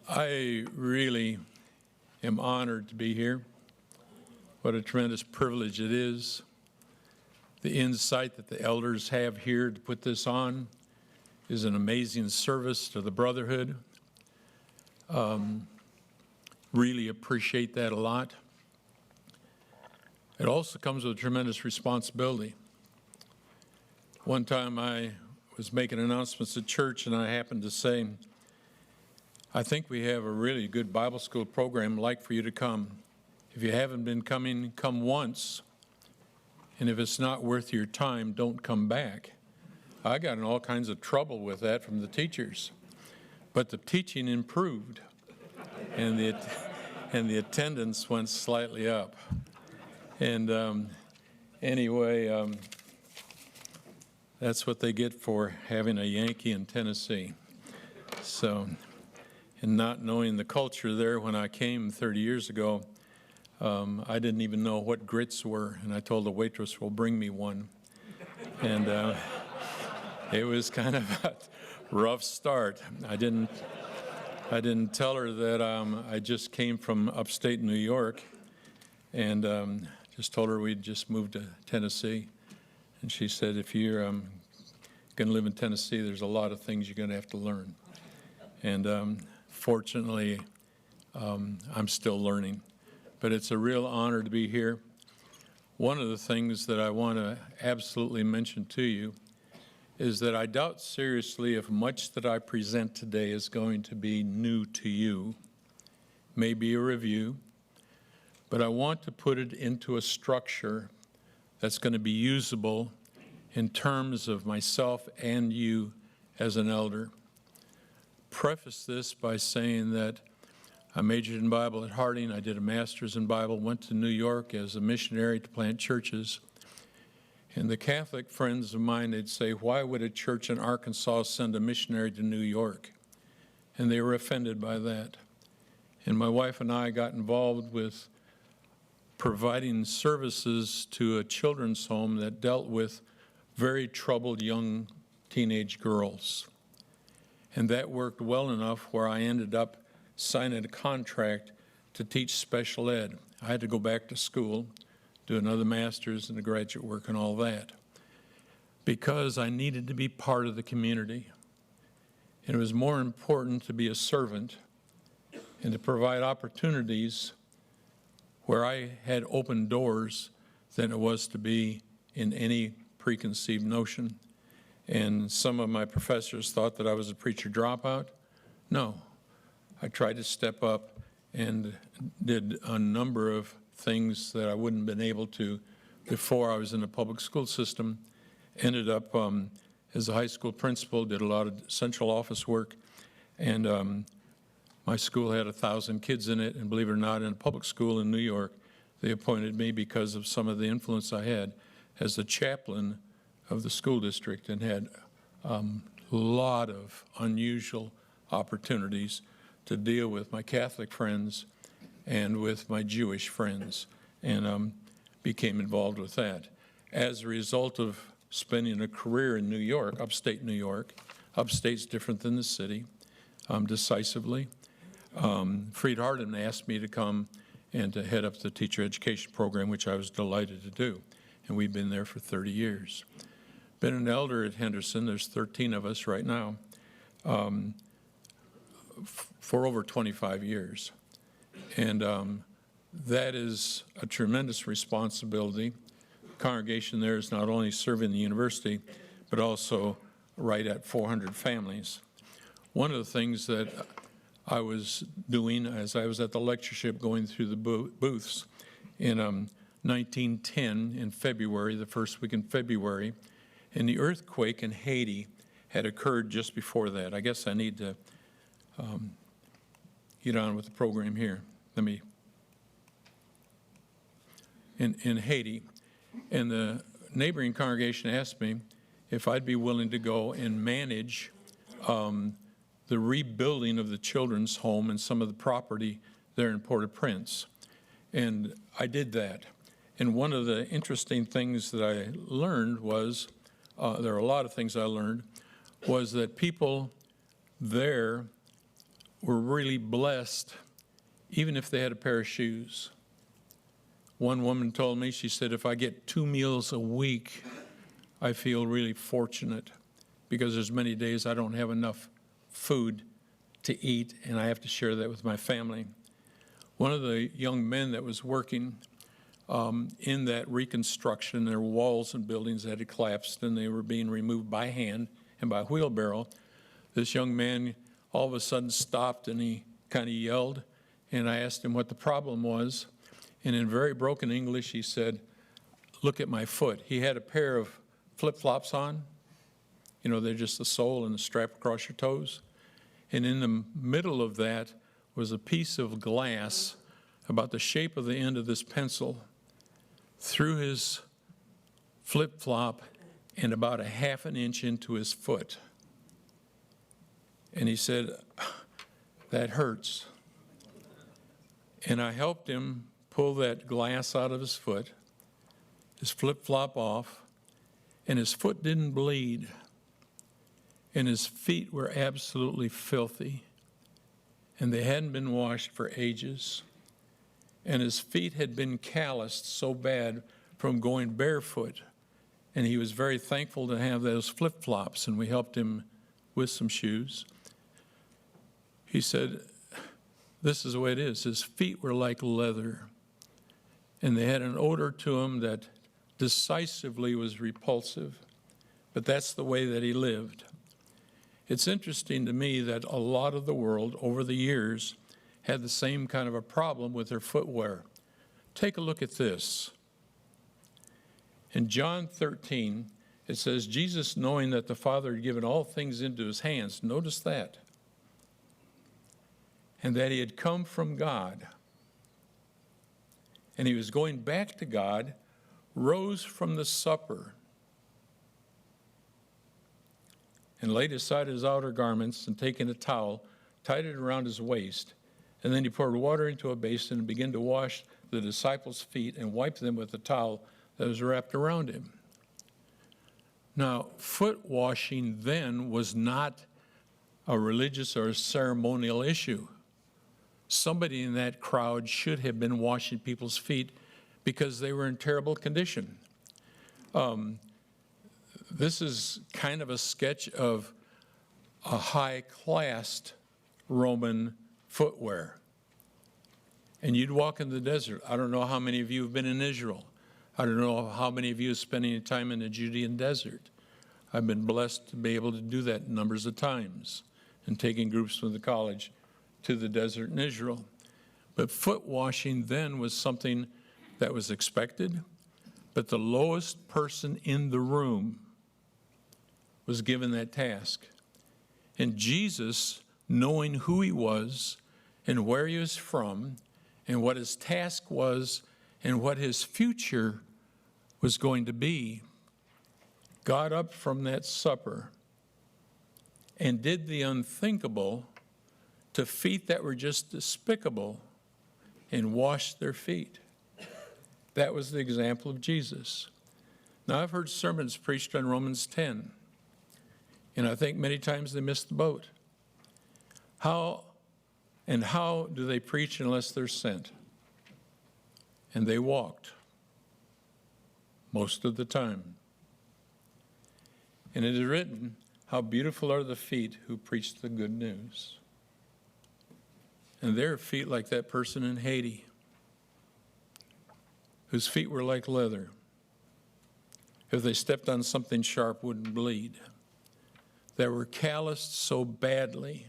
I really am honored to be here. What a tremendous privilege it is. The insight that the elders have here to put this on is an amazing service to the brotherhood. Really appreciate that a lot. It also comes with tremendous responsibility. One time I was making announcements at church and I happened to say, I think we have a really good Bible school program. I'd like for you to come. If you haven't been coming, come once. And if it's not worth your time, don't come back. I got in all kinds of trouble with that from the teachers. But the teaching improved, and the attendance went slightly up. And anyway, that's what they get for having a Yankee in Tennessee. So, and not knowing the culture there when I came 30 years ago, I didn't even know what grits were, and I told the waitress, well, bring me one. And it was kind of a rough start. I didn't tell her that I just came from upstate New York, and just told her we'd just moved to Tennessee. And she said, if you're going to live in Tennessee, there's a lot of things you're going to have to learn. And fortunately, I'm still learning. But it's a real honor to be here. One of the things that I want to absolutely mention to you is that I doubt seriously if much that I present today is going to be new to you. Maybe a review, but I want to put it into a structure that's going to be usable in terms of myself and you as an elder. Preface this by saying that I majored in Bible at Harding. I did a master's in Bible, went to New York as a missionary to plant churches. And the Catholic friends of mine, they'd say, why would a church in Arkansas send a missionary to New York? And they were offended by that. And my wife and I got involved with providing services to a children's home that dealt with very troubled young teenage girls. And that worked well enough where I ended up signing a contract to teach special ed. I had to go back to school, do another master's and a graduate work and all that, because I needed to be part of the community. And it was more important to be a servant and to provide opportunities where I had opened doors than it was to be in any preconceived notion. And some of my professors thought that I was a preacher dropout. No. I tried to step up and did a number of things that I wouldn't have been able to before I was in the public school system. Ended up as a high school principal, did a lot of central office work, and my school had 1,000 kids in it, and believe it or not, in a public school in New York, they appointed me because of some of the influence I had as the chaplain of the school district, and had a lot of unusual opportunities to deal with my Catholic friends and with my Jewish friends, and became involved with that. As a result of spending a career in New York, upstate New York, upstate's different than the city, decisively, Fried Hardin asked me to come and to head up the teacher education program, which I was delighted to do. And we've been there for 30 years. Been an elder at Henderson, there's 13 of us right now, for over 25 years. And that is a tremendous responsibility. The congregation there is not only serving the university, but also right at 400 families. One of the things that I was doing as I was at the lectureship going through the booths in 1910 in February, the first week in February, and the earthquake in Haiti had occurred just before that. I guess I need to get on with the program here. Let me, in Haiti, and the neighboring congregation asked me if I'd be willing to go and manage the rebuilding of the children's home and some of the property there in Port-au-Prince. And I did that. And one of the interesting things that I learned was, there are a lot of things I learned, was that people there were really blessed, even if they had a pair of shoes. One woman told me, she said, if I get 2 meals a week, I feel really fortunate, because there's many days I don't have enough food to eat, and I have to share that with my family. One of the young men that was working in that reconstruction, there were walls and buildings that had collapsed, and they were being removed by hand and by wheelbarrow. This young man all of a sudden stopped, and he kind of yelled, and I asked him what the problem was. And in very broken English, he said, look at my foot. He had a pair of flip-flops on. You know, they're just the sole and the strap across your toes. And in the middle of that was a piece of glass about the shape of the end of this pencil through his flip-flop and about a half an inch into his foot. And he said, that hurts. And I helped him pull that glass out of his foot, his flip-flop off, and his foot didn't bleed. And his feet were absolutely filthy, and they hadn't been washed for ages. And his feet had been calloused so bad from going barefoot. And he was very thankful to have those flip-flops, and we helped him with some shoes. He said, this is the way it is. His feet were like leather, and they had an odor to them that decisively was repulsive, but that's the way that he lived. It's interesting to me that a lot of the world over the years had the same kind of a problem with their footwear. Take a look at this. In John 13, it says, Jesus, knowing that the Father had given all things into his hands, notice that, and that he had come from God, and he was going back to God, rose from the supper, and laid aside his outer garments, and taking a towel, tied it around his waist. And then he poured water into a basin and began to wash the disciples' feet and wipe them with the towel that was wrapped around him. Now, foot washing then was not a religious or a ceremonial issue. Somebody in that crowd should have been washing people's feet because they were in terrible condition. This is kind of a sketch of a high-classed Roman footwear. And you'd walk in the desert. I don't know how many of you have been in Israel. I don't know how many of you have spent any time in the Judean desert. I've been blessed to be able to do that numbers of times and taking groups from the college to the desert in Israel. But foot washing then was something that was expected, but the lowest person in the room was given that task. And Jesus, knowing who he was and where he was from and what his task was and what his future was going to be, got up from that supper and did the unthinkable to feet that were just despicable and washed their feet. That was the example of Jesus. Now, I've heard sermons preached on Romans 10, and I think many times they miss the boat. How do they preach unless they're sent? And they walked most of the time. And it is written, how beautiful are the feet who preach the good news. And their feet like that person in Haiti, whose feet were like leather. If they stepped on something sharp, wouldn't bleed. That were calloused so badly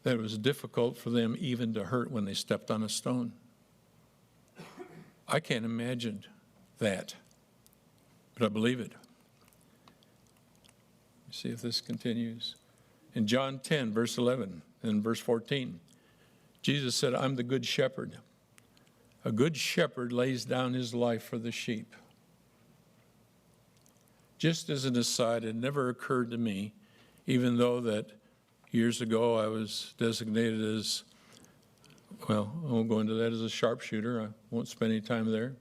that it was difficult for them even to hurt when they stepped on a stone. I can't imagine that, but I believe it. See if this continues. In John 10, verse 11 and verse 14, Jesus said, I'm the good shepherd. A good shepherd lays down his life for the sheep. Just as an aside, it never occurred to me, even though that years ago I was designated as, well, I won't go into that, as a sharpshooter. I won't spend any time there.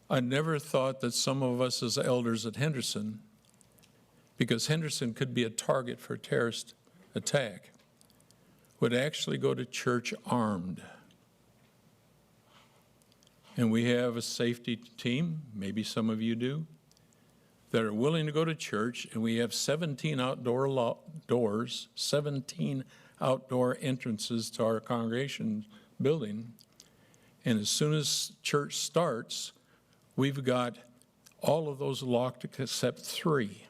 I never thought that some of us as elders at Henderson, because Henderson could be a target for terrorist attack would actually go to church armed. And we have a safety team, maybe some of you do, that are willing to go to church, and we have 17 outdoor doors, 17 outdoor entrances to our congregation building. And as soon as church starts, we've got all of those locked except 3.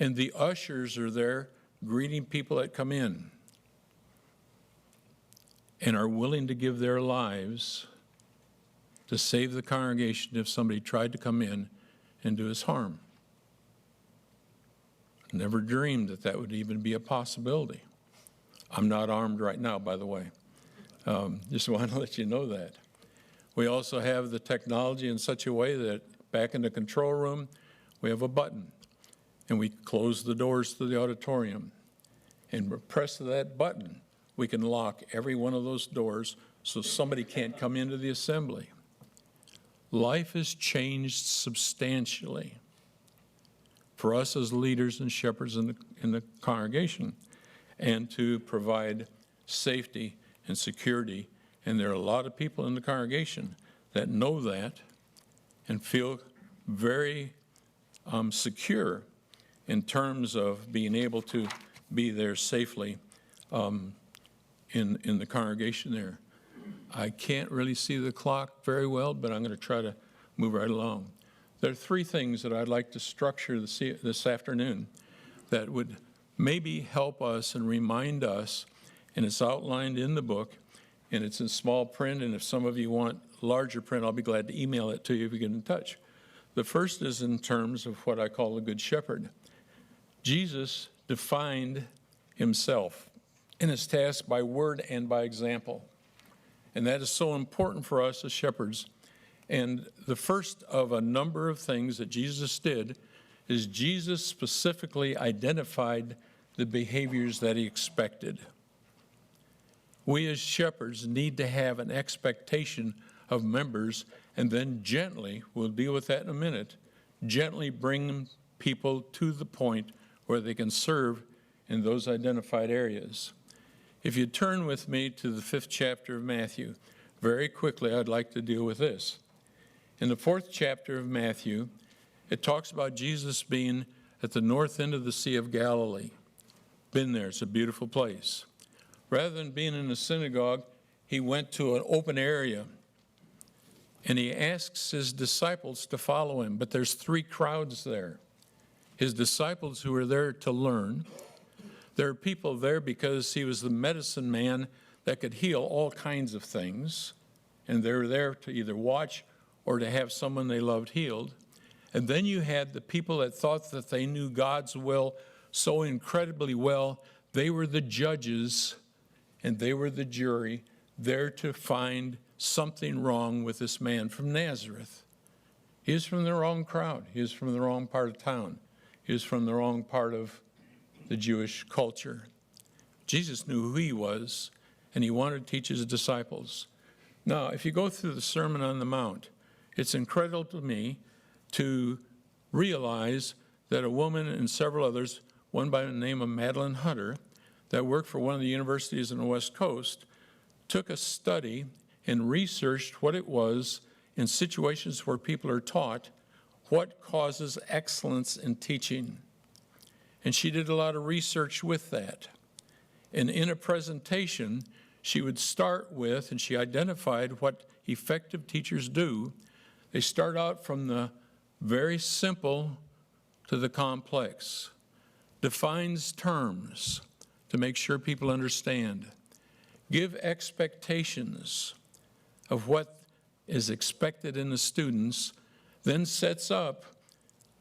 And the ushers are there greeting people that come in and are willing to give their lives to save the congregation if somebody tried to come in and do us harm. Never dreamed that that would even be a possibility. I'm not armed right now, by the way. Just want to let you know that. We also have the technology in such a way that back in the control room, we have a button, and we close the doors to the auditorium. And with press of that button, we can lock every one of those doors so somebody can't come into the assembly. Life has changed substantially for us as leaders and shepherds in the congregation, and to provide safety and security. And there are a lot of people in the congregation that know that and feel very secure in terms of being able to be there safely in the congregation there. I can't really see the clock very well, but I'm going to try to move right along. There are 3 things that I'd like to structure this afternoon that would maybe help us and remind us, and it's outlined in the book, and it's in small print, and if some of you want larger print, I'll be glad to email it to you if you get in touch. The first is in terms of what I call the Good Shepherd. Jesus defined himself in his task by word and by example. And that is so important for us as shepherds. And the first of a number of things that Jesus did is Jesus specifically identified the behaviors that he expected. We as shepherds need to have an expectation of members, and then gently, we'll deal with that in a minute, gently bring people to the point where they can serve in those identified areas. If you turn with me to the 5th chapter of Matthew, very quickly I'd like to deal with this. In the 4th chapter of Matthew, it talks about Jesus being at the north end of the Sea of Galilee. Been there, it's a beautiful place. Rather than being in a synagogue, he went to an open area, and he asks his disciples to follow him. But there's 3 crowds there. His disciples who are there to learn. There are people there because he was the medicine man that could heal all kinds of things, and they're there to either watch or to have someone they loved healed. And then you had the people that thought that they knew God's will so incredibly well. They were the judges and they were the jury, there to find something wrong with this man from Nazareth. He was from the wrong crowd. He was from the wrong part of town. He was from the wrong part of the Jewish culture. Jesus knew who he was, and he wanted to teach his disciples. Now, if you go through the Sermon on the Mount, it's incredible to me to realize that a woman and several others, one by the name of Madeline Hunter, that worked for one of the universities on the West Coast, took a study and researched what it was in situations where people are taught what causes excellence in teaching. And she did a lot of research with that. And in a presentation, she would start with, and she identified what effective teachers do. They start out from the very simple to the complex, defines terms to make sure people understand, give expectations of what is expected in the students, then sets up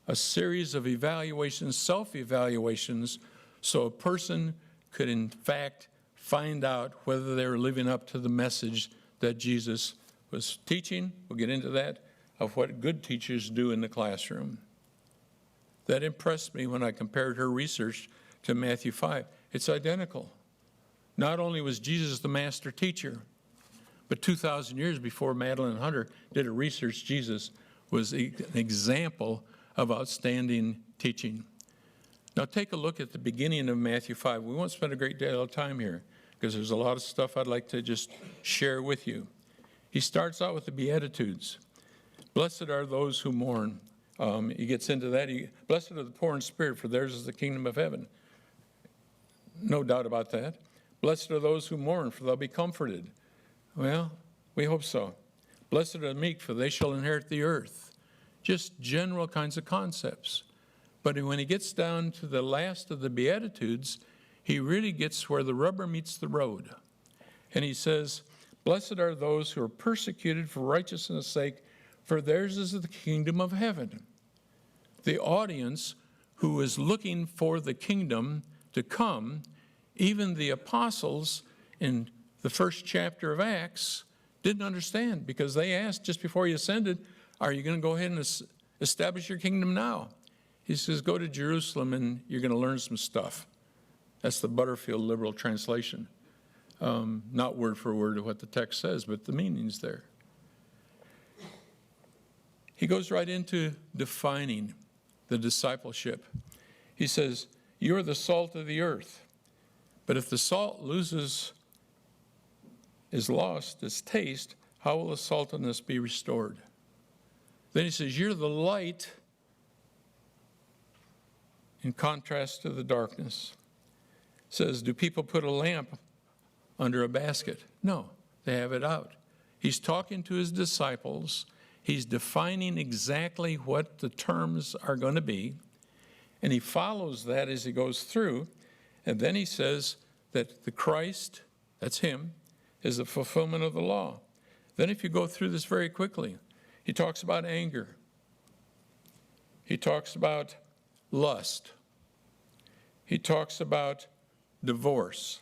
a series of evaluations, self-evaluations, so a person could in fact find out whether they were living up to the message that Jesus was teaching. We'll get into that, of what good teachers do in the classroom. That impressed me when I compared her research to Matthew 5. It's identical. Not only was Jesus the master teacher, but 2,000 years before Madeline Hunter did her research, Jesus was an example of outstanding teaching. Now take a look at the beginning of Matthew 5. We won't spend a great deal of time here because there's a lot of stuff I'd like to just share with you. He starts out with the Beatitudes. Blessed are those who mourn. He gets into that. Blessed are the poor in spirit, for theirs is the kingdom of heaven. No doubt about that. Blessed are those who mourn, for they'll be comforted. Well, we hope so. Blessed are the meek, for they shall inherit the earth. Just general kinds of concepts. But when he gets down to the last of the Beatitudes, he really gets where the rubber meets the road. And he says, blessed are those who are persecuted for righteousness' sake, for theirs is the kingdom of heaven. The audience who is looking for the kingdom to come, even the apostles in the first chapter of Acts didn't understand, because they asked just before he ascended, are you going to go ahead and establish your kingdom now? He says, go to Jerusalem and you're going to learn some stuff. That's the Butterfield liberal translation. Not word for word of what the text says, but the meaning's there. He goes right into defining the discipleship. He says, you're the salt of the earth. But if the salt is lost its taste, how will the saltiness be restored? Then he says, you're the light in contrast to the darkness. Says, do people put a lamp under a basket? No, they have it out. He's talking to his disciples. He's defining exactly what the terms are going to be. And he follows that as he goes through. And then he says that the Christ, that's him, is the fulfillment of the law. Then if you go through this very quickly, he talks about anger. He talks about lust. He talks about divorce.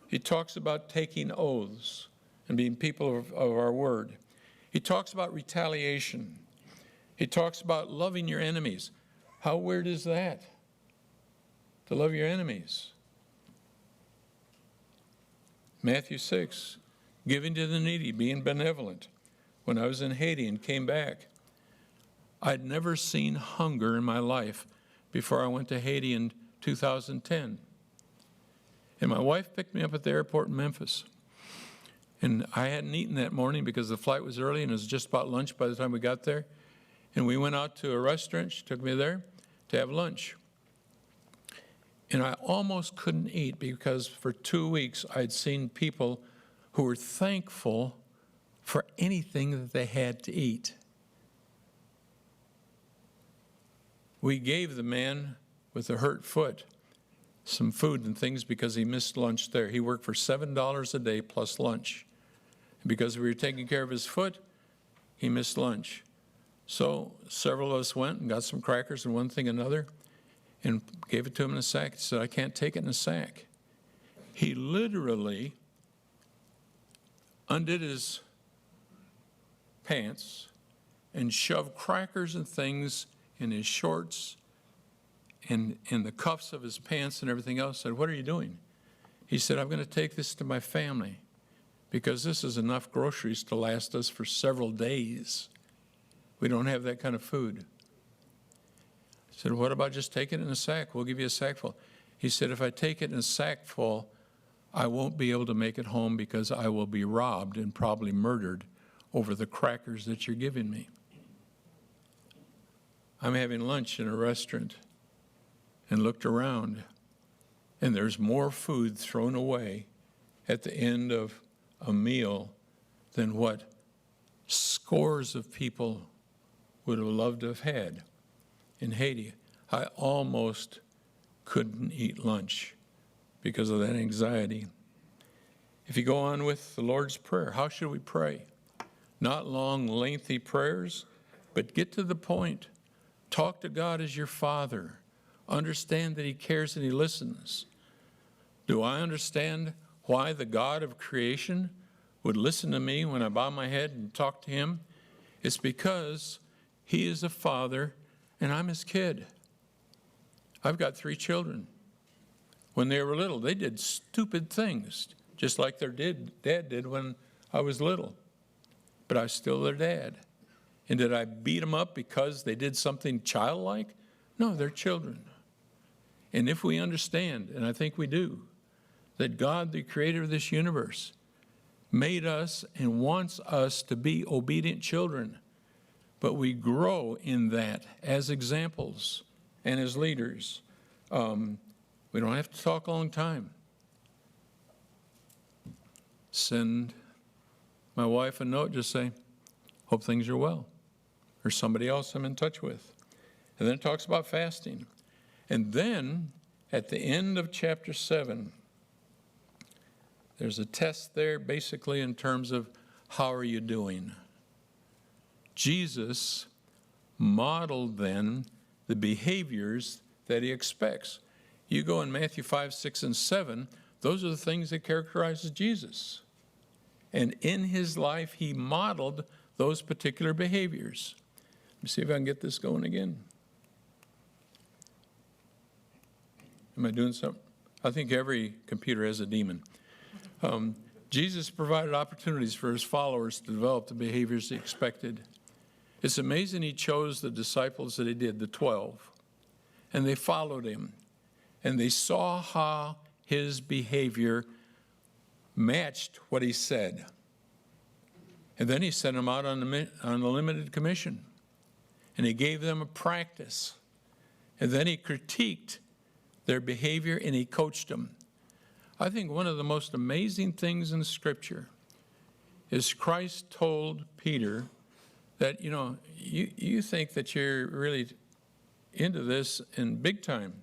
He talks about taking oaths and being people of our word. He talks about retaliation. He talks about loving your enemies. How weird is that? To love your enemies. Matthew 6, giving to the needy, being benevolent. When I was in Haiti and came back, I'd never seen hunger in my life before I went to Haiti in 2010. And my wife picked me up at the airport in Memphis. And I hadn't eaten that morning because the flight was early and it was just about lunch by the time we got there. And we went out to a restaurant. She took me there to have lunch. And I almost couldn't eat because for 2 weeks I'd seen people who were thankful for anything that they had to eat. We gave the man with the hurt foot some food and things because he missed lunch there. He worked for $7 a day plus lunch. And because we were taking care of his foot, he missed lunch. So several of us went and got some crackers and one thing another and gave it to him in a sack. He said, I can't take it in a sack. He literally undid his pants and shoved crackers and things in his shorts and in the cuffs of his pants and everything else. I said, what are you doing? He said, I'm going to take this to my family because this is enough groceries to last us for several days. We don't have that kind of food. I said, what about just take it in a sack? We'll give you a sack full. He said, if I take it in a sack full, I won't be able to make it home because I will be robbed and probably murdered over the crackers that you're giving me. I'm having lunch in a restaurant and looked around, and there's more food thrown away at the end of a meal than what scores of people would have loved to have had in Haiti. I almost couldn't eat lunch because of that anxiety. If you go on with the Lord's Prayer, how should we pray? Not long, lengthy prayers, but get to the point. Talk to God as your Father. Understand that He cares and He listens. Do I understand why the God of creation would listen to me when I bow my head and talk to Him? It's because He is a father and I'm His kid. I've got 3 children. When they were little, they did stupid things, just like their dad did when I was little. But I was still their dad. And did I beat them up because they did something childlike? No, they're children. And if we understand, and I think we do, that God, the creator of this universe, made us and wants us to be obedient children, but we grow in that as examples and as leaders. We don't have to talk a long time. Send my wife a note, just say, hope things are well, or somebody else I'm in touch with. And then it talks about fasting. And then at the end of chapter 7, there's a test there basically in terms of how are you doing? Jesus modeled then the behaviors that he expects. You go in Matthew 5, 6, and 7, those are the things that characterizes Jesus. And in his life, he modeled those particular behaviors. Let me see if I can get this going again. Am I doing something? I think every computer has a demon. Jesus provided opportunities for his followers to develop the behaviors he expected. It's amazing he chose the disciples that he did, the 12, and they followed him, and they saw how his behavior matched what he said. And then he sent them out on a limited commission, and he gave them a practice, and then he critiqued their behavior and he coached them. I think one of the most amazing things in Scripture is Christ told Peter that, you think that you're really into this in big time.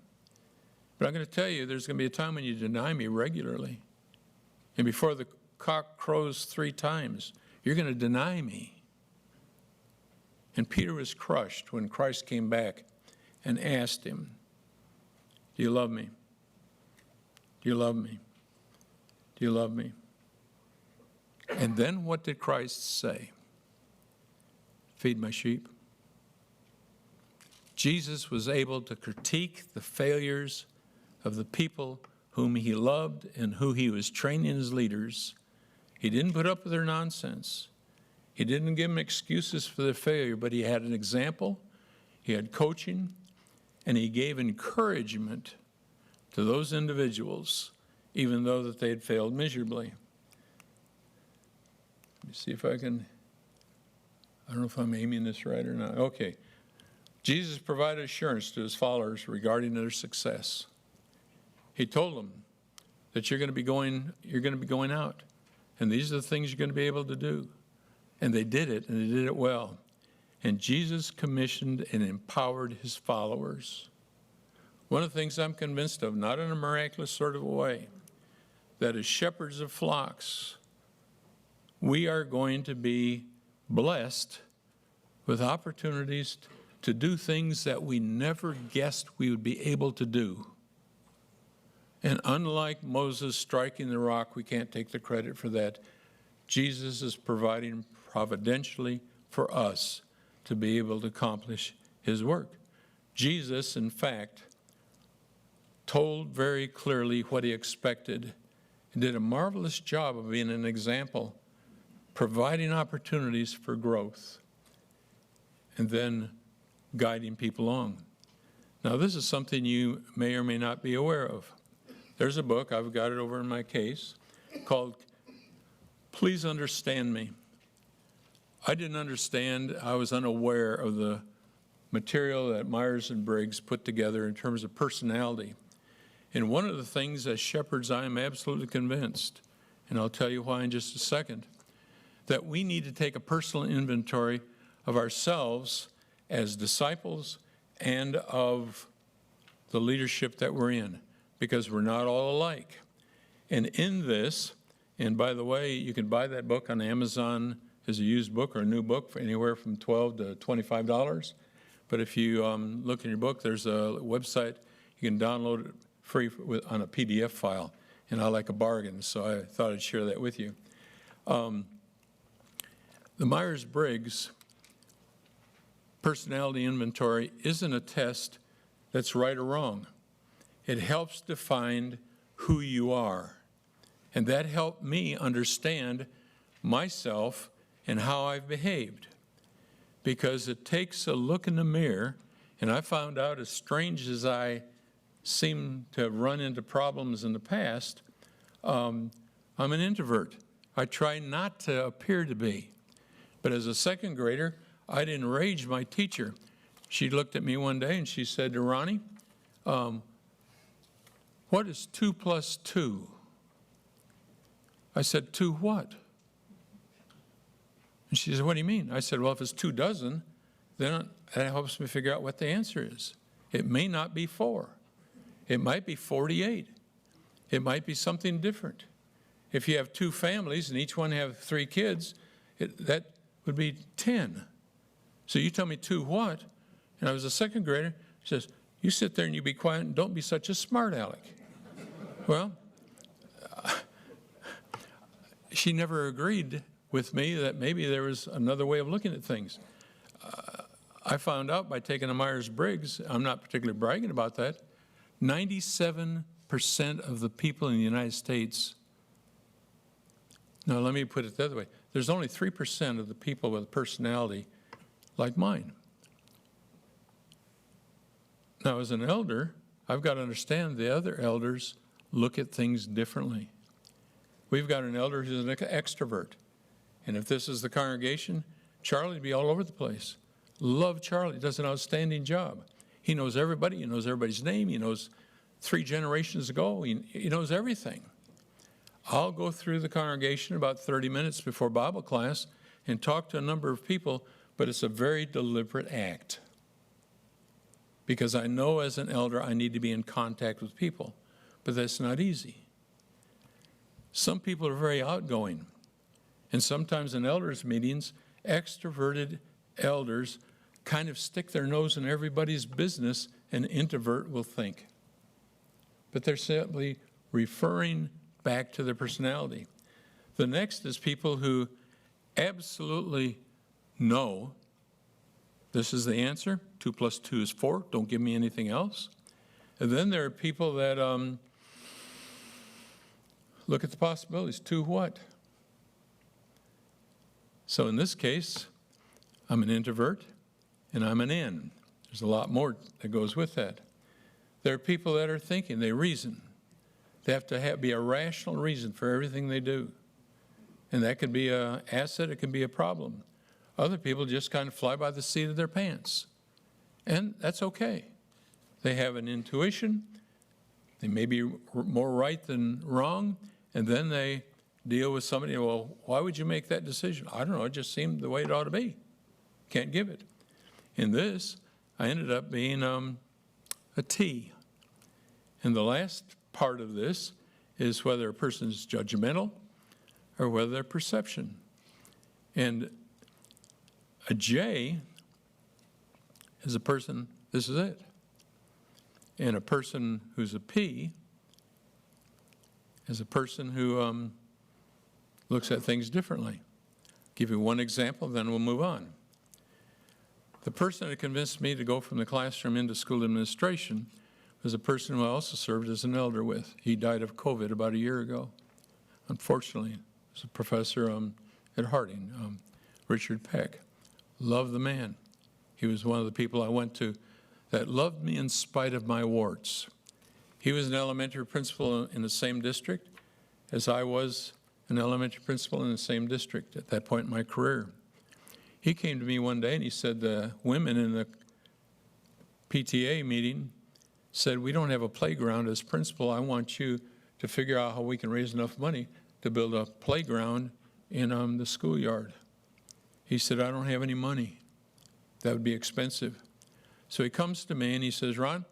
But I'm going to tell you, there's going to be a time when you deny me regularly. And before the cock crows 3 times, you're going to deny me. And Peter was crushed when Christ came back and asked him, do you love me? Do you love me? Do you love me? And then what did Christ say? Feed my sheep. Jesus was able to critique the failures of the people whom he loved and who he was training as leaders. He didn't put up with their nonsense. He didn't give them excuses for their failure, but he had an example, he had coaching, and he gave encouragement to those individuals, even though that they had failed miserably. Let me see if I can, I don't know if I'm aiming this right or not. Okay. Jesus provided assurance to his followers regarding their success. He told them that you're going to be going out, and these are the things you're going to be able to do. And they did it, and they did it well. And Jesus commissioned and empowered his followers. One of the things I'm convinced of, not in a miraculous sort of a way, that as shepherds of flocks, we are going to be blessed with opportunities to do things that we never guessed we would be able to do. And unlike Moses striking the rock, we can't take the credit for that. Jesus is providing providentially for us to be able to accomplish his work. Jesus, in fact, told very clearly what he expected and did a marvelous job of being an example, providing opportunities for growth, and then guiding people along. Now, this is something you may or may not be aware of. There's a book, I've got it over in my case, called Please Understand Me. I didn't understand, I was unaware of the material that Myers and Briggs put together in terms of personality. And one of the things as shepherds I am absolutely convinced, and I'll tell you why in just a second, that we need to take a personal inventory of ourselves as disciples and of the leadership that we're in, because we're not all alike. And in this, and by the way, you can buy that book on Amazon as a used book or a new book for anywhere from $12 to $25. But if you look in your book, there's a website, you can download it free on a PDF file. And I like a bargain, so I thought I'd share that with you. The Myers-Briggs personality inventory isn't a test that's right or wrong. It helps define who you are. And that helped me understand myself and how I've behaved. Because it takes a look in the mirror, and I found out, as strange as I seem to have run into problems in the past, I'm an introvert. I try not to appear to be. But as a second grader, I'd enrage my teacher. She looked at me one day and she said to Ronnie, what is 2 plus 2? I said, 2 what? And she said, what do you mean? I said, well, if it's 2 dozen, then that helps me figure out what the answer is. It may not be 4. It might be 48. It might be something different. If you have 2 families and each one have 3 kids, that would be 10. So you tell me 2 what? And I was a second grader. She says, you sit there and you be quiet and don't be such a smart aleck. Well, she never agreed with me that maybe there was another way of looking at things. I found out by taking a Myers-Briggs, I'm not particularly bragging about that, 97% of the people in the United States, no, let me put it the other way, there's only 3% of the people with a personality like mine. Now, as an elder, I've got to understand the other elders look at things differently. We've got an elder who's an extrovert. And if this is the congregation, Charlie'd be all over the place. Love Charlie, does an outstanding job. He knows everybody, he knows everybody's name, he knows 3 generations ago, he knows everything. I'll go through the congregation about 30 minutes before Bible class and talk to a number of people, but it's a very deliberate act. Because I know as an elder I need to be in contact with people, but that's not easy. Some people are very outgoing, and sometimes in elders' meetings, extroverted elders kind of stick their nose in everybody's business, an introvert will think. But they're simply referring back to their personality. The next is people who absolutely know this is the answer. 2 plus 2 is 4. Don't give me anything else. And then there are people that look at the possibilities. 2 what? So in this case, I'm an introvert and I'm an N. There's a lot more that goes with that. There are people that are thinking, they reason. They have to be a rational reason for everything they do. And that can be an asset, it can be a problem. Other people just kind of fly by the seat of their pants. And that's okay. They have an intuition. They may be more right than wrong. And then they deal with somebody, well, why would you make that decision? I don't know, it just seemed the way it ought to be. Can't give it. In this, I ended up being a T. And the last part of this is whether a person is judgmental or whether they're perception. And a J is a person, this is it. And a person who's a P is a person who looks at things differently. Give you one example, then we'll move on. The person that convinced me to go from the classroom into school administration was a person who I also served as an elder with. He died of COVID about a year ago, unfortunately. He was a professor at Harding, Richard Peck. Loved the man. He was one of the people I went to that loved me in spite of my warts. He was an elementary principal in the same district as I was an elementary principal in the same district at that point in my career. He came to me one day and he said, the women in the PTA meeting said, we don't have a playground as principal. I want you to figure out how we can raise enough money to build a playground in the schoolyard. He said, I don't have any money. That would be expensive. So he comes to me and he says, Ron,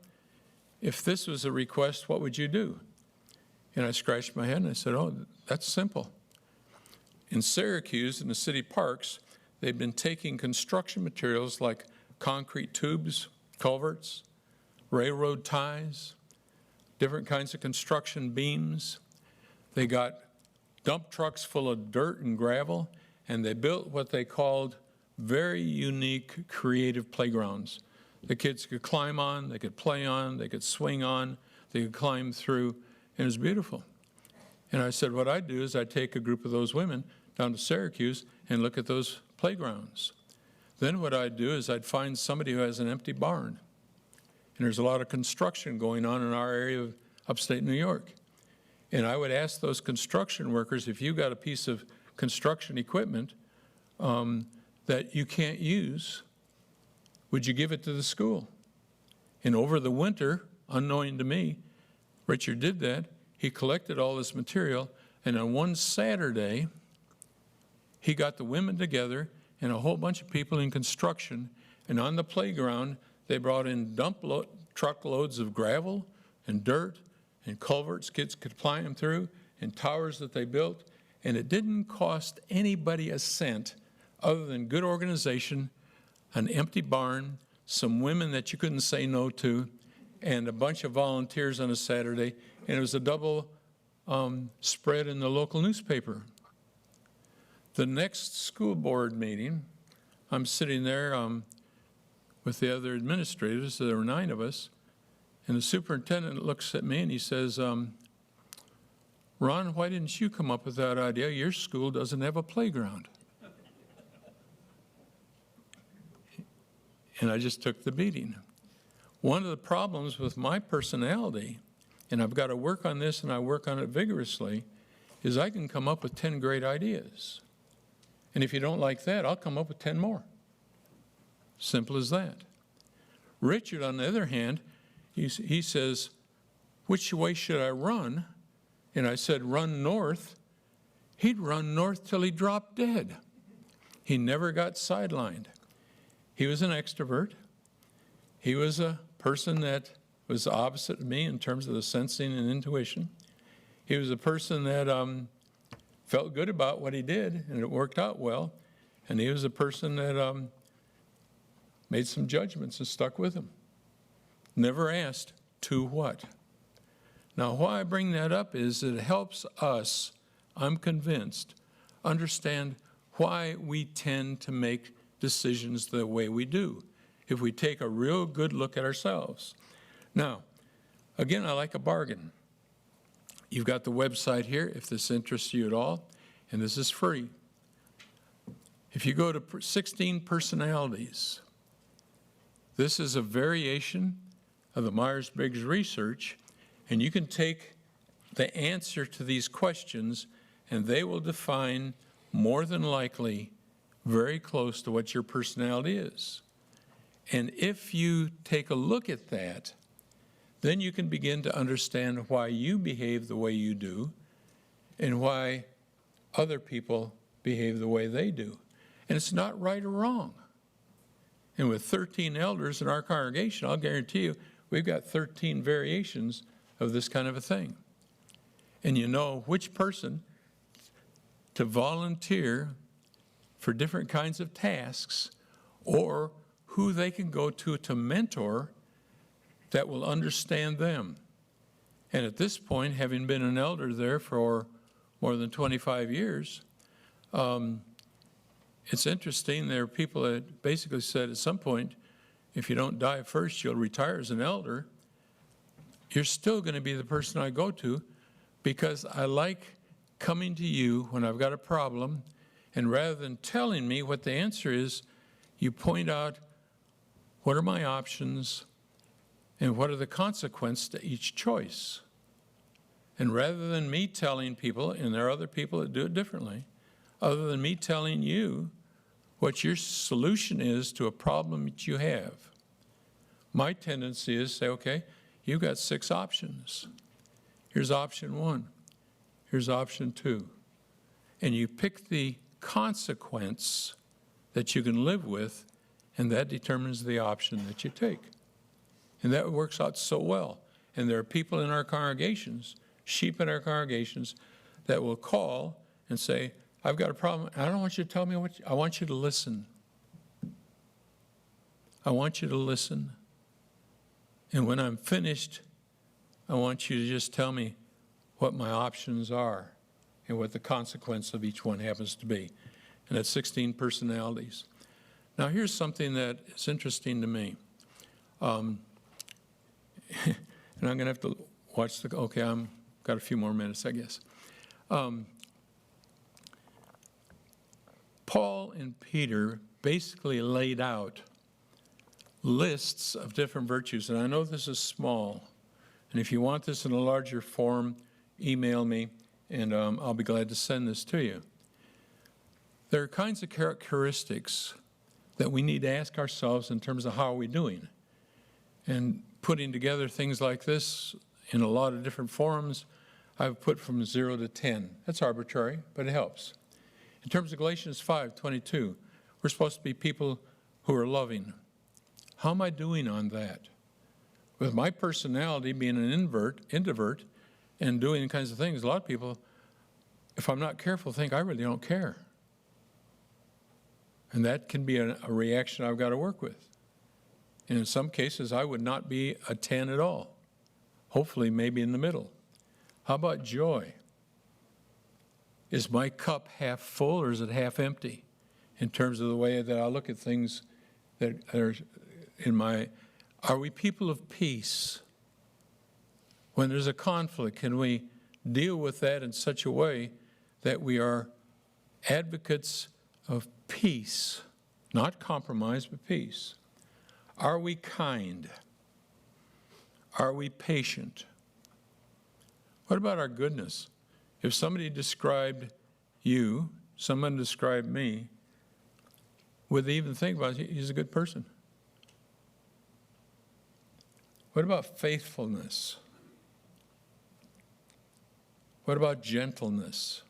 if this was a request, what would you do? And I scratched my head and I said, oh, that's simple. In Syracuse, in the city parks, they've been taking construction materials like concrete tubes, culverts, railroad ties, different kinds of construction beams. They got dump trucks full of dirt and gravel, and they built what they called very unique, creative playgrounds. The kids could climb on, they could play on, they could swing on, they could climb through, and it was beautiful. And I said, what I'd do is I'd take a group of those women down to Syracuse and look at those playgrounds. Then what I'd do is I'd find somebody who has an empty barn. and there's a lot of construction going on in our area of upstate New York. And I would ask those construction workers, if you got a piece of construction equipment that you can't use, would you give it to the school? And over the winter, unknowing to me, Richard did that. He collected all this material, and on one Saturday, he got the women together and a whole bunch of people in construction, and on the playground, they brought in truckloads of gravel and dirt and culverts kids could climb them through, and towers that they built, and it didn't cost anybody a cent other than good organization, an empty barn, some women that you couldn't say no to, and a bunch of volunteers on a Saturday, and it was a double spread in the local newspaper. The next school board meeting, I'm sitting there with the other administrators, there were 9 of us, and the superintendent looks at me and he says, Ron, why didn't you come up with that idea? Your school doesn't have a playground. And I just took the beating. One of the problems with my personality, and I've got to work on this and I work on it vigorously, is I can come up with 10 great ideas. And if you don't like that, I'll come up with 10 more. Simple as that. Richard, on the other hand, he says, which way should I run? And I said, run north. He'd run north till he dropped dead. He never got sidelined. He was an extrovert. He was a person that was opposite of me in terms of the sensing and intuition. He was a person that felt good about what he did, and it worked out well. And he was a person that made some judgments and stuck with them. Never asked, to what? Now, why I bring that up is it helps us, I'm convinced, understand why we tend to make decisions the way we do, if we take a real good look at ourselves. Now, again, I like a bargain. You've got the website here, if this interests you at all, and this is free. If you go to 16 personalities, this is a variation of the Myers-Briggs research, and you can take the answer to these questions, and they will define, more than likely, very close to what your personality is. And if you take a look at that, then you can begin to understand why you behave the way you do and why other people behave the way they do. And it's not right or wrong. And with 13 elders in our congregation, I'll guarantee you, we've got 13 variations of this kind of a thing. And you know which person to volunteer for different kinds of tasks, or who they can go to mentor that will understand them. And at this point, having been an elder there for more than 25 years, it's interesting, there are people that basically said at some point, if you don't die first, you'll retire as an elder. You're still going to be the person I go to, because I like coming to you when I've got a problem, and rather than telling me what the answer is, you point out what are my options and what are the consequences to each choice. And rather than me telling people, and there are other people that do it differently, other than me telling you what your solution is to a problem that you have, my tendency is to say, okay, you've got 6 options. Here's option 1. Here's option 2. And you pick the consequence that you can live with, and that determines the option that you take. And that works out so well. And there are people in our congregations, sheep in our congregations, that will call and say, I've got a problem. I don't want you to tell me what, I want you to listen. I want you to listen. And when I'm finished, I want you to just tell me what my options are and what the consequence of each one happens to be. And that's 16 personalities. Now, here's something that is interesting to me. And I'm going to have to watch the, okay, I've got a few more minutes, I guess. Paul and Peter basically laid out lists of different virtues. And I know this is small. And if you want this in a larger form, email me, and I'll be glad to send this to you. There are kinds of characteristics that we need to ask ourselves in terms of how are we doing. And putting together things like this in a lot of different forums, I've put from 0 to 10. That's arbitrary, but it helps. In terms of Galatians 5:22, we're supposed to be people who are loving. How am I doing on that? With my personality being an introvert, and doing kinds of things, a lot of people, if I'm not careful, think I really don't care. And that can be a reaction I've got to work with. And in some cases, I would not be a 10 at all. Hopefully, maybe in the middle. How about joy? Is my cup half full or is it half empty? In terms of the way that I look at things that are in my, are we people of peace? When there's a conflict, can we deal with that in such a way that we are advocates of peace, not compromise, but peace? Are we kind? Are we patient? What about our goodness? If somebody described you, someone described me, would they even think about it? He's a good person? What about faithfulness? What about gentleness?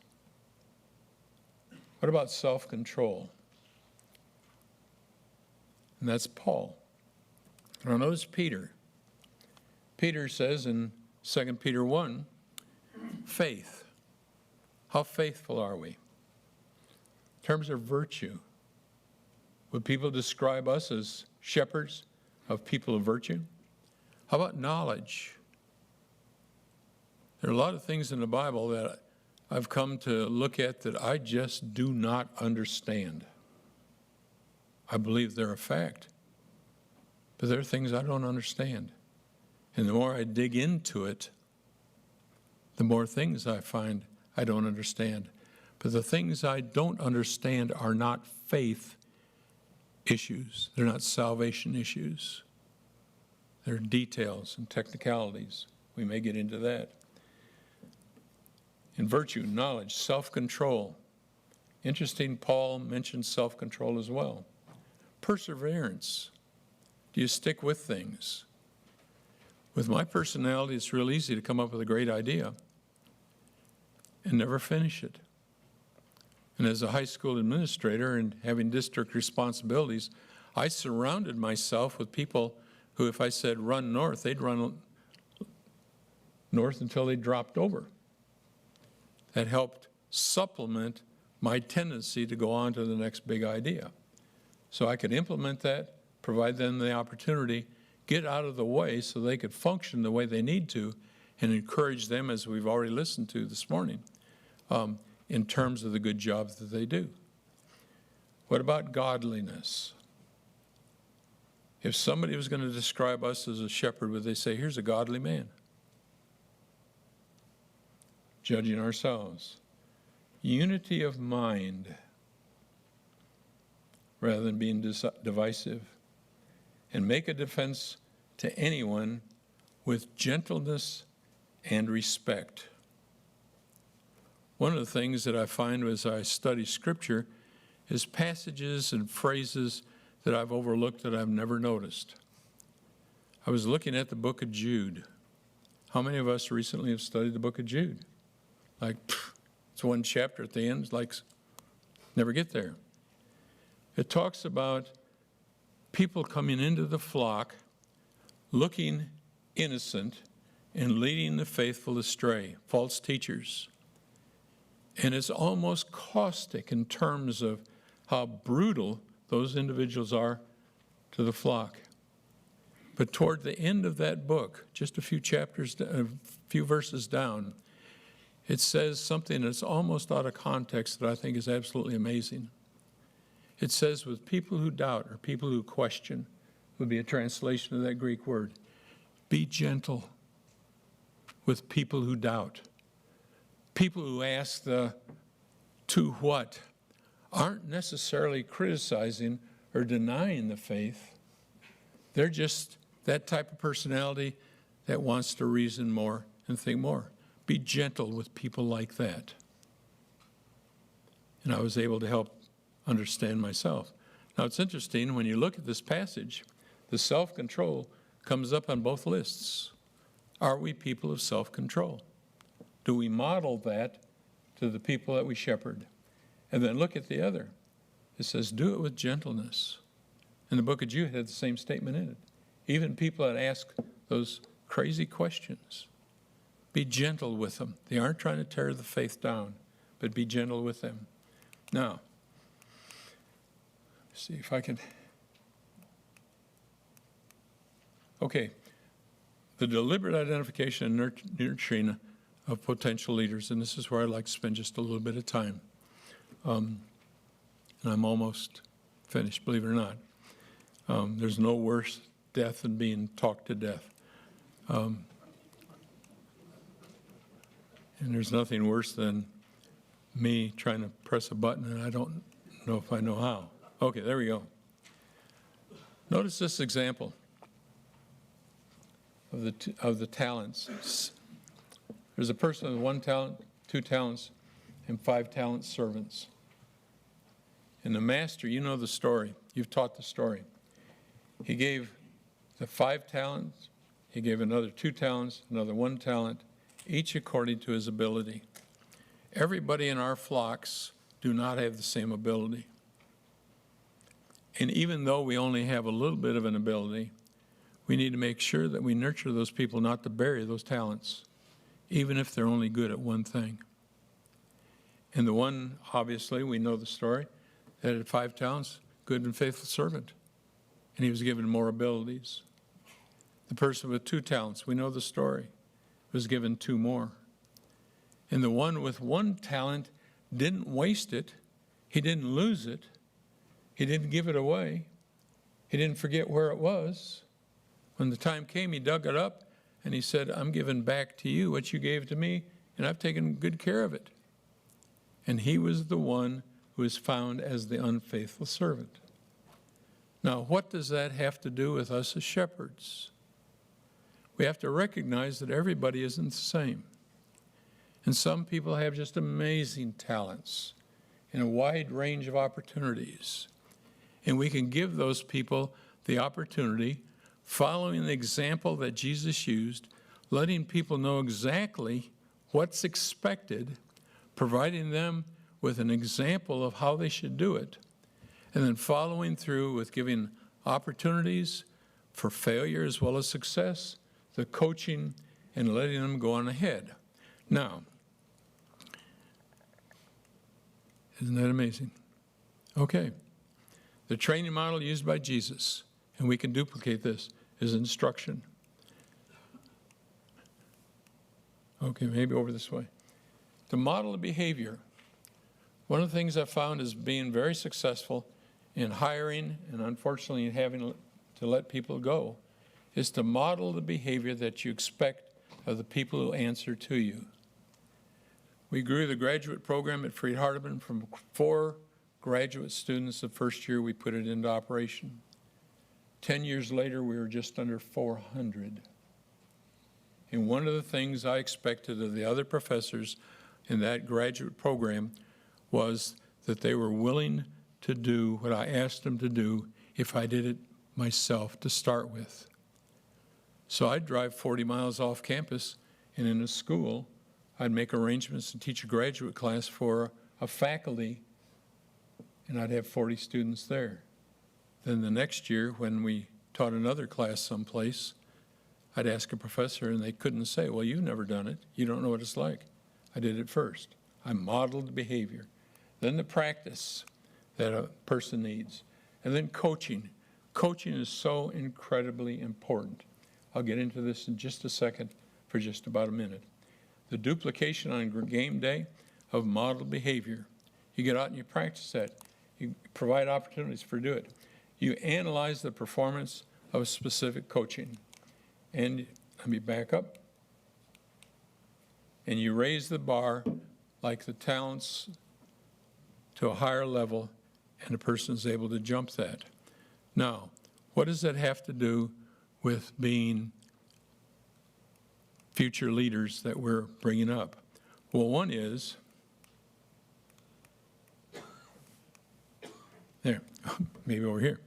What about self-control? And that's Paul. Now notice Peter. Peter says in 2 Peter 1, faith. How faithful are we? In terms of virtue, would people describe us as shepherds of people of virtue? How about knowledge? There are a lot of things in the Bible that I've come to look at that I just do not understand. I believe they're a fact, but there are things I don't understand. And the more I dig into it, the more things I find I don't understand. But the things I don't understand are not faith issues. They're not salvation issues. They're details and technicalities. We may get into that. In virtue, knowledge, self-control. Interesting, Paul mentions self-control as well. Perseverance. Do you stick with things? With my personality, it's real easy to come up with a great idea and never finish it. And as a high school administrator and having district responsibilities, I surrounded myself with people who, if I said run north, they'd run north until they dropped over. That helped supplement my tendency to go on to the next big idea. So I could implement that, provide them the opportunity, get out of the way so they could function the way they need to, and encourage them, as we've already listened to this morning, in terms of the good jobs that they do. What about godliness? If somebody was going to describe us as a shepherd, would they say, here's a godly man? Judging ourselves. Unity of mind, rather than being divisive. And make a defense to anyone with gentleness and respect. One of the things that I find as I study Scripture is passages and phrases that I've overlooked that I've never noticed. I was looking at the book of Jude. How many of us recently have studied the book of Jude? Like, it's one chapter at the end, it's like, never get there. It talks about people coming into the flock, looking innocent, and leading the faithful astray, false teachers. And it's almost caustic in terms of how brutal those individuals are to the flock. But toward the end of that book, just a few verses down, it says something that's almost out of context that I think is absolutely amazing. It says, with people who doubt or people who question, would be a translation of that Greek word, be gentle with people who doubt. People who ask the to what aren't necessarily criticizing or denying the faith, They're just that type of personality that wants to reason more and think more. Be gentle with people like that. And I was able to help understand myself. Now, it's interesting, when you look at this passage, the self-control comes up on both lists. Are we people of self-control? Do we model that to the people that we shepherd? And then look at the other. It says, do it with gentleness. And the book of Jude had the same statement in it. Even people that ask those crazy questions, be gentle with them. They aren't trying to tear the faith down, but be gentle with them. Now, see if I can. Okay, the deliberate identification and nurturing of potential leaders, and this is where I'd like to spend just a little bit of time. And I'm almost finished, believe it or not. There's no worse death than being talked to death. And there's nothing worse than me trying to press a button and I don't know if I know how. Okay, there we go. Notice this example of the talents. There's a person with 1 talent, 2 talents, and 5 talent servants. And the master, you know the story. You've taught the story. He gave the 5 talents, he gave another 2 talents, another 1 talent, each according to his ability. Everybody in our flocks do not have the same ability. And even though we only have a little bit of an ability, we need to make sure that we nurture those people not to bury those talents, even if they're only good at one thing. And the one, obviously, we know the story, that had 5 talents, good and faithful servant. And he was given more abilities. The person with 2 talents, we know the story, was given 2 more. And the one with 1 talent didn't waste it. He didn't lose it. He didn't give it away. He didn't forget where it was. When the time came, he dug it up and he said, I'm giving back to you what you gave to me, and I've taken good care of it. And he was the one who is found as the unfaithful servant. Now, what does that have to do with us as shepherds? We have to recognize that everybody isn't the same. And some people have just amazing talents and a wide range of opportunities. And we can give those people the opportunity, following the example that Jesus used, letting people know exactly what's expected, providing them with an example of how they should do it, and then following through with giving opportunities for failure as well as success, the coaching, and letting them go on ahead. Now, isn't that amazing? Okay. The training model used by Jesus, and we can duplicate this, is instruction. Okay, maybe over this way. To model the behavior, one of the things I found is being very successful in hiring and unfortunately having to let people go is to model the behavior that you expect of the people who answer to you. We grew the graduate program at Freed Hardeman from 4 graduate students the first year we put it into operation. 10 years later, we were just under 400. And one of the things I expected of the other professors in that graduate program was that they were willing to do what I asked them to do if I did it myself to start with. So I'd drive 40 miles off campus, and in a school, I'd make arrangements to teach a graduate class for a faculty, and I'd have 40 students there. Then the next year, when we taught another class someplace, I'd ask a professor, and they couldn't say, well, you've never done it. You don't know what it's like. I did it first. I modeled behavior. Then the practice that a person needs. And then coaching. Coaching is so incredibly important. I'll get into this in just a second for just about a minute. The duplication on game day of model behavior. You get out and you practice that. You provide opportunities for do it. You analyze the performance of specific coaching. And let me back up. And you raise the bar like the talents to a higher level, and a person is able to jump that. Now, What does that have to do with being future leaders that we're bringing up? Well, one is, there, maybe over here.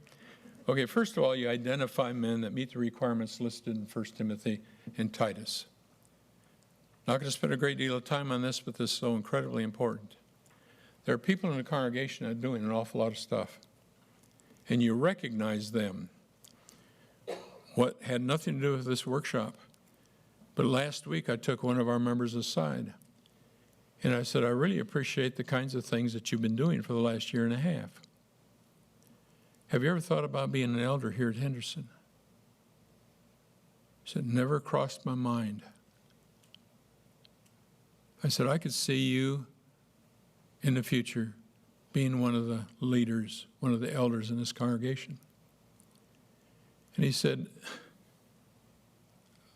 Okay, first of all, you identify men that meet the requirements listed in 1 Timothy and Titus. Not going to spend a great deal of time on this, but this is so incredibly important. There are people in the congregation that are doing an awful lot of stuff, and you recognize them. What had nothing to do with this workshop, but last week I took one of our members aside, and I said, I really appreciate the kinds of things that you've been doing for the last year and a half. Have you ever thought about being an elder here at Henderson? He said, never crossed my mind. I said, I could see you in the future being one of the leaders, one of the elders in this congregation. And he said,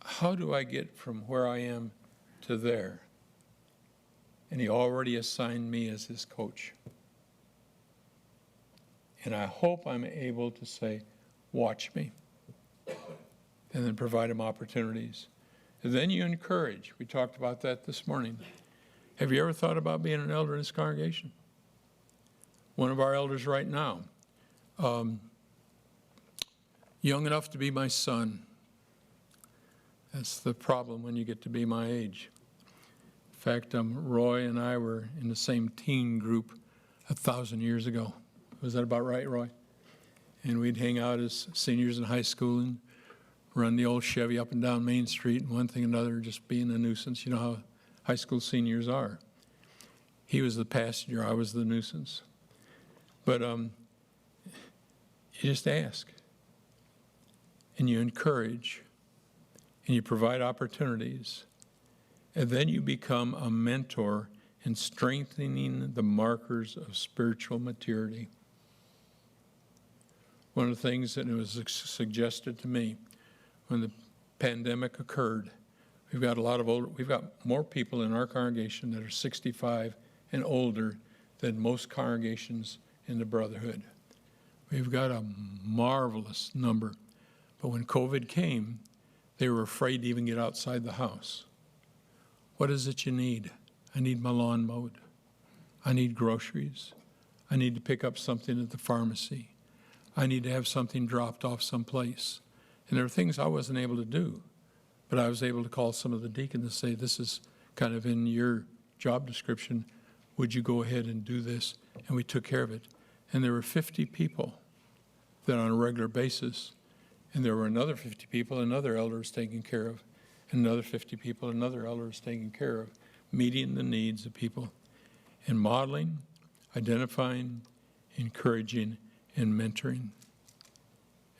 how do I get from where I am to there? And he already assigned me as his coach. And I hope I'm able to say, watch me, and then provide him opportunities. And then you encourage. We talked about that this morning. Have you ever thought about being an elder in this congregation? One of our elders right now, young enough to be my son. That's the problem when you get to be my age. In fact, Roy and I were in the same teen group 1,000 years ago. Was that about right, Roy? And we'd hang out as seniors in high school and run the old Chevy up and down Main Street and one thing and another, just being a nuisance. You know how high school seniors are. He was the passenger, I was the nuisance. But you just ask, and you encourage, and you provide opportunities, and then you become a mentor in strengthening the markers of spiritual maturity. One of the things that was suggested to me when the pandemic occurred, we've got more people in our congregation that are 65 and older than most congregations in the Brotherhood. We've got a marvelous number. But when COVID came, they were afraid to even get outside the house. What is it you need? I need my lawn mowed. I need groceries. I need to pick up something at the pharmacy. I need to have something dropped off someplace. And there are things I wasn't able to do, but I was able to call some of the deacons and say, this is kind of in your job description. Would you go ahead and do this? And we took care of it. And there were 50 people that on a regular basis, and there were another 50 people, another elder was taking care of, and another 50 people, another elder was taking care of, meeting the needs of people, and modeling, identifying, encouraging, and mentoring.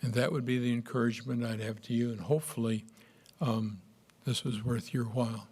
And that would be the encouragement I'd have to you, and hopefully this was worth your while.